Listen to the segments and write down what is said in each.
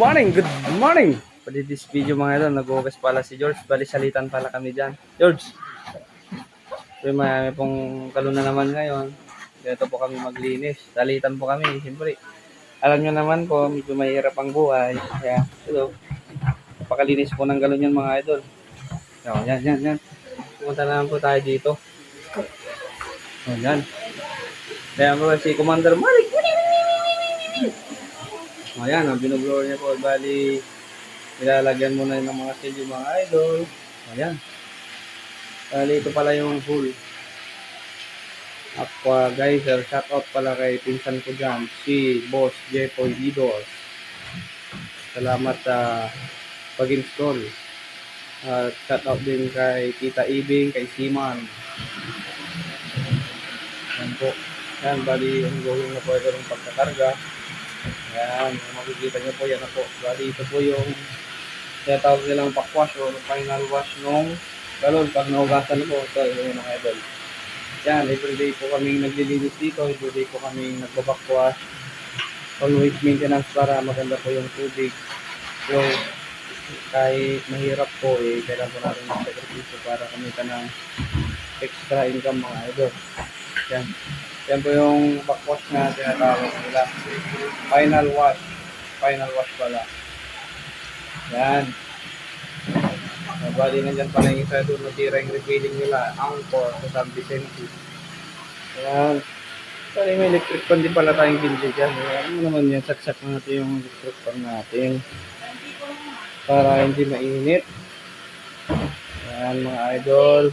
Good morning! Pwede this video mga idol, nag-ugas pala si George. Bali, salitan pala kami dyan. George, may pong kaluna naman ngayon. Dito po kami maglinis. Salitan po kami, siyempre. Alam nyo naman po, medyo mahirap ang buhay. Kaya, ito, napakalinis po ng galon yan mga idol. So, yan. Pumunta na lang po tayo dito. So, yan. Kaya po si Commander Malik. Ayan, ang binublower niya po. Bali, nilalagyan muna ng mga silyo mga idol. Ayan. Bali, ito pala yung full Aqua Geyser. Shout out pala kay pinsan ko dyan, si Boss Jepoy Didos. Salamat sa pag-install. At shout out din kay Tita Ibing, kay Siman. Ayan po. Ayan, bali, ang gawin na po ito ng pagkakarga. Ayan, makikita nyo po, yan na po. Bali, ito po yung tinatawag nilang backwash o final wash nung galon. Pag naugasan na po, ito yung mga idol. Yan, everyday po kaming naglilinis dito. Everyday po kaming nagbabackwash. Always maintenance para maganda po yung tubig. So, kahit mahirap po, kailangan po natin mag-sakripisyo para kumita ng extra income mga idol. Yan. Yan po yung backwash na tinatawag nila. Final wash. Final wash pala. Yan. Bali nandyan pala yung isa doon natira yung refilling nila. Angkor sa San Vicente. Yan. Bali may electric pan din pala tayong binili dyan. Ano naman yan? Saksak natin yung electric pan natin. Para hindi mainit. Yan mga idol.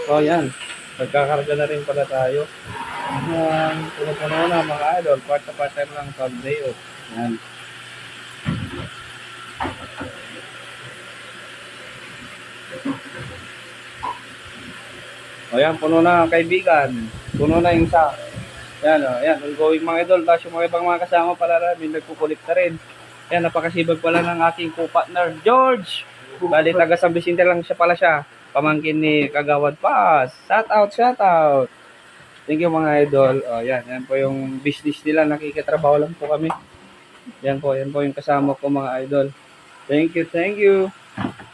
So yan. Nagkakarga na rin pala tayo. Puno-puno na mga idol. Part-time lang sa day off. Yan. O yan, puno na kaibigan. Puno na yung isa. Yan o, yan. Ongoing mga idol. Tapos yung mga ibang mga kasama pala rin. Nagkukulik na rin. Yan, napakasibag pala ng aking co-partner, George. Bali, taga San Vicente lang siya. Pamangkin ni Kagawad Pass. Shout out. Thank you mga idol. O yan, yan po yung business nila. Nakikitrabaho lang po kami. Yan po yung kasama ko mga idol. Thank you.